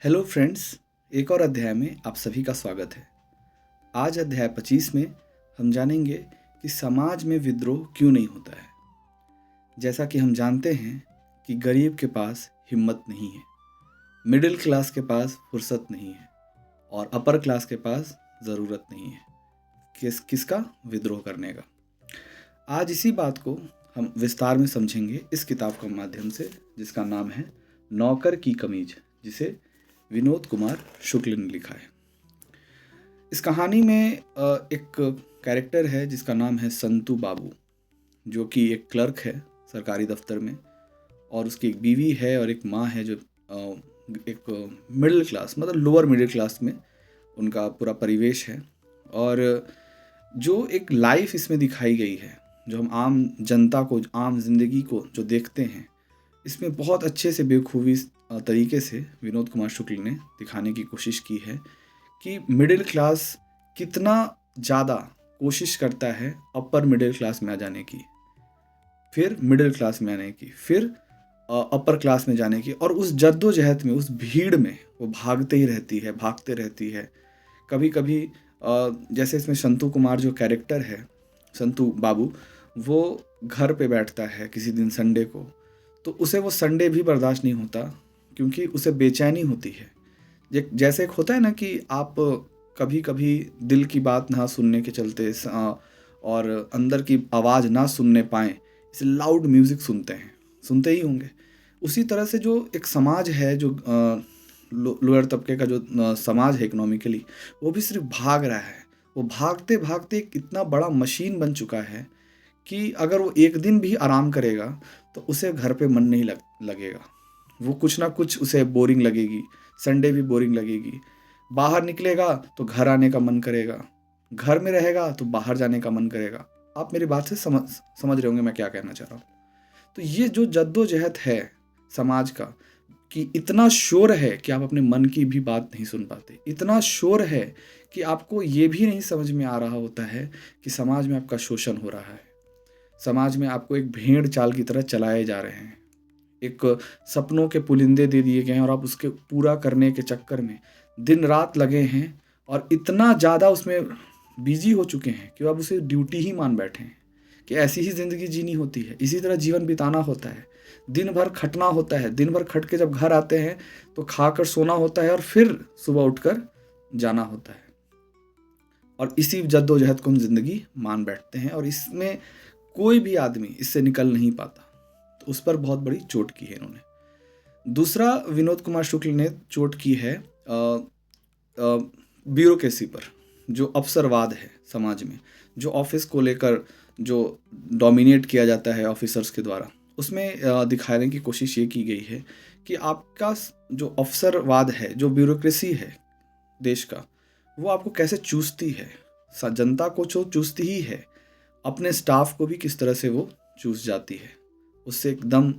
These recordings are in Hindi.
हेलो फ्रेंड्स, एक और अध्याय में आप सभी का स्वागत है। आज अध्याय 25 में हम जानेंगे कि समाज में विद्रोह क्यों नहीं होता है। जैसा कि हम जानते हैं कि गरीब के पास हिम्मत नहीं है, मिडिल क्लास के पास फुर्सत नहीं है और अपर क्लास के पास ज़रूरत नहीं है किसका विद्रोह करने का। आज इसी बात को हम विस्तार में समझेंगे इस किताब के माध्यम से, जिसका नाम है नौकर की कमीज, जिसे विनोद कुमार शुक्ल ने लिखा है। इस कहानी में एक कैरेक्टर है जिसका नाम है संतू बाबू, जो कि एक क्लर्क है सरकारी दफ्तर में, और उसकी एक बीवी है और एक माँ है जो एक मिडिल क्लास, मतलब लोअर मिडिल क्लास में उनका पूरा परिवेश है। और जो एक लाइफ इसमें दिखाई गई है, जो हम आम जनता को, आम जिंदगी को जो देखते हैं, इसमें बहुत अच्छे से बेखूबी तरीके से विनोद कुमार शुक्ल ने दिखाने की कोशिश की है कि मिडिल क्लास कितना ज़्यादा कोशिश करता है अपर मिडिल क्लास में आ जाने की, फिर मिडिल क्लास में आने की, फिर अपर क्लास में जाने की, और उस जद्दोजहद में, उस भीड़ में वो भागते रहती है। कभी कभी जैसे इसमें संतू कुमार जो कैरेक्टर है, संतू बाबू, वो घर पे बैठता है किसी दिन संडे को, तो उसे वो संडे भी बर्दाश्त नहीं होता, क्योंकि उसे बेचैनी होती है। जैसे एक होता है ना कि आप कभी कभी दिल की बात ना सुनने के चलते और अंदर की आवाज़ ना सुनने पाएँ, इसे लाउड म्यूज़िक सुनते ही होंगे। उसी तरह से जो एक समाज है, जो लोअर तबके का जो समाज है इकोनॉमिकली, वो भी सिर्फ भाग रहा है। वो भागते भागते एक इतना बड़ा मशीन बन चुका है कि अगर वो एक दिन भी आराम करेगा तो उसे घर पे मन नहीं लगेगा। वो कुछ ना कुछ उसे बोरिंग लगेगी, संडे भी बोरिंग लगेगी। बाहर निकलेगा तो घर आने का मन करेगा, घर में रहेगा तो बाहर जाने का मन करेगा। आप मेरी बात से समझ रहे होंगे मैं क्या कहना चाह रहा हूँ। तो ये जो जद्दोजहद है समाज का, कि इतना शोर है कि आप अपने मन की भी बात नहीं सुन पाते, इतना शोर है कि आपको ये भी नहीं समझ में आ रहा होता है कि समाज में आपका शोषण हो रहा है। समाज में आपको एक भेड़ चाल की तरह चलाए जा रहे हैं, एक सपनों के पुलिंदे दे दिए गए हैं, और आप उसके पूरा करने के चक्कर में दिन रात लगे हैं और इतना ज़्यादा उसमें बिजी हो चुके हैं कि आप उसे ड्यूटी ही मान बैठे हैं कि ऐसी ही ज़िंदगी जीनी होती है, इसी तरह जीवन बिताना होता है, दिन भर खटना होता है। दिन भर खट के जब घर आते हैं तो खाकर सोना होता है और फिर सुबह उठकर जाना होता है, और इसी जद्दोजहद को हम ज़िंदगी मान बैठते हैं, और इसमें कोई भी आदमी इससे निकल नहीं पाता। तो उस पर बहुत बड़ी चोट की है इन्होंने। दूसरा विनोद कुमार शुक्ल ने चोट की है ब्यूरोक्रेसी पर, जो अफसरवाद है समाज में, जो ऑफिस को लेकर जो डोमिनेट किया जाता है ऑफिसर्स के द्वारा, उसमें दिखाने की कोशिश ये की गई है कि आपका जो अफसरवाद है, जो ब्यूरोक्रेसी है देश का, वो आपको कैसे चूसती है। जनता को जो चूसती ही है, अपने स्टाफ को भी किस तरह से वो चूस जाती है। उससे एकदम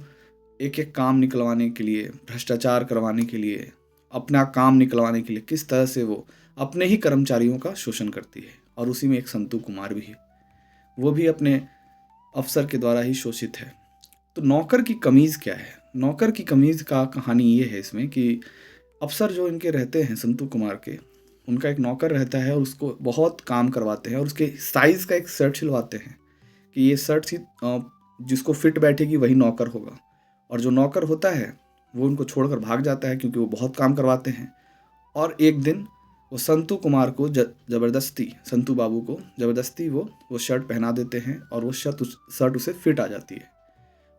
एक एक काम निकलवाने के लिए, भ्रष्टाचार करवाने के लिए, अपना काम निकलवाने के लिए किस तरह से वो अपने ही कर्मचारियों का शोषण करती है। और उसी में एक संतू कुमार भी है, वो भी अपने अफसर के द्वारा ही शोषित है। तो नौकर की कमीज़ क्या है? नौकर की कमीज़ का कहानी ये है इसमें कि अफसर जो इनके रहते हैं संतू कुमार के, उनका एक नौकर रहता है और उसको बहुत काम करवाते हैं, और उसके साइज़ का एक शर्ट सिलवाते हैं कि ये शर्ट जिसको फिट बैठेगी वही नौकर होगा। और जो नौकर होता है वो उनको छोड़कर भाग जाता है, क्योंकि वो बहुत काम करवाते हैं। और एक दिन वो संतू कुमार को ज़बरदस्ती, संतू बाबू को ज़बरदस्ती वो शर्ट पहना देते हैं, और वो शर्ट उसे फिट आ जाती है,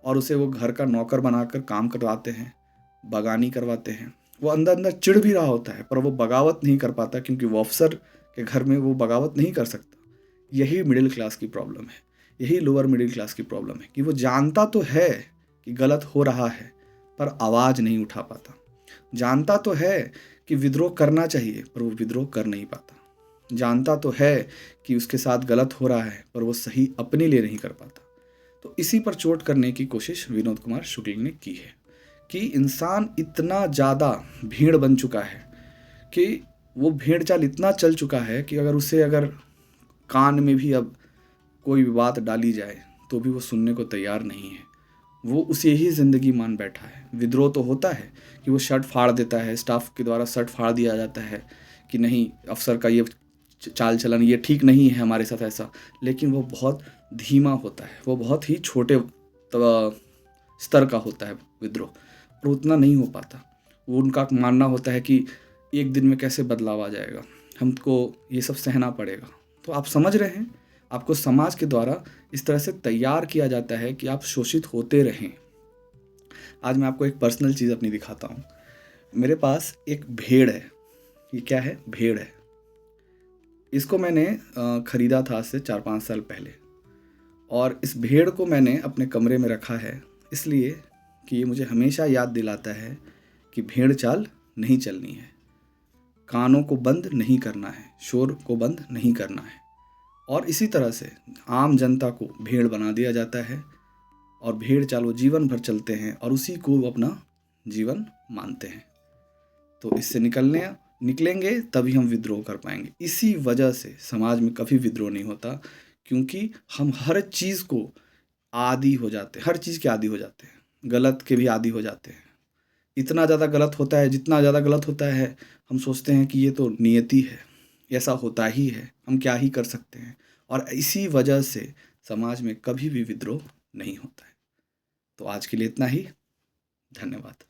और उसे वो घर का नौकर बनाकर काम करवाते हैं, बगानी करवाते हैं। वो अंदर अंदर चिढ़ भी रहा होता है, पर वो बगावत नहीं कर पाता, क्योंकि वो अफसर के घर में वो बगावत नहीं कर सकता। यही मिडिल क्लास की प्रॉब्लम है, यही लोअर मिडिल क्लास की प्रॉब्लम है कि वो जानता तो है कि गलत हो रहा है, पर आवाज़ नहीं उठा पाता। जानता तो है कि विद्रोह करना चाहिए, पर वो विद्रोह कर नहीं पाता। जानता तो है कि उसके साथ गलत हो रहा है, पर वो सही अपने लिए नहीं कर पाता। तो इसी पर चोट करने की कोशिश विनोद कुमार शुक्ल ने की है कि इंसान इतना ज़्यादा भीड़ बन चुका है कि वो भेड़ चाल इतना चल चुका है कि अगर कान में भी अब कोई भी बात डाली जाए तो भी वो सुनने को तैयार नहीं है। वो उसे ही ज़िंदगी मान बैठा है। विद्रोह तो होता है कि वो शर्ट फाड़ देता है, स्टाफ के द्वारा शर्ट फाड़ दिया जाता है कि नहीं, अफ़सर का ये चाल चलन ये ठीक नहीं है हमारे साथ ऐसा। लेकिन वो बहुत धीमा होता है, वो बहुत ही छोटे स्तर का होता है विद्रोह, और उतना नहीं हो पाता। वो उनका मानना होता है कि एक दिन में कैसे बदलाव आ जाएगा, हमको ये सब सहना पड़ेगा। तो आप समझ रहे हैं, आपको समाज के द्वारा इस तरह से तैयार किया जाता है कि आप शोषित होते रहें। आज मैं आपको एक पर्सनल चीज़ अपनी दिखाता हूँ। मेरे पास एक भेड़ है। ये क्या है? भेड़ है। इसको मैंने ख़रीदा था आज से 4-5 साल पहले, और इस भेड़ को मैंने अपने कमरे में रखा है इसलिए कि ये मुझे हमेशा याद दिलाता है कि भेड़ चाल नहीं चलनी है, कानों को बंद नहीं करना है, शोर को बंद नहीं करना है। और इसी तरह से आम जनता को भेड़ बना दिया जाता है, और भेड़ चाल वो जीवन भर चलते हैं और उसी को वो अपना जीवन मानते हैं। तो इससे निकलेंगे तभी हम विद्रोह कर पाएंगे। इसी वजह से समाज में कभी विद्रोह नहीं होता, क्योंकि हम हर चीज़ को आदी हो जाते हैं, हर चीज़ के आदी हो जाते हैं, गलत के भी आदी हो जाते हैं। इतना ज़्यादा गलत होता है, जितना ज़्यादा गलत होता है हम सोचते हैं कि ये तो नियति है, ऐसा होता ही है, हम क्या ही कर सकते हैं। और इसी वजह से समाज में कभी भी विद्रोह नहीं होता है। तो आज के लिए इतना ही। धन्यवाद।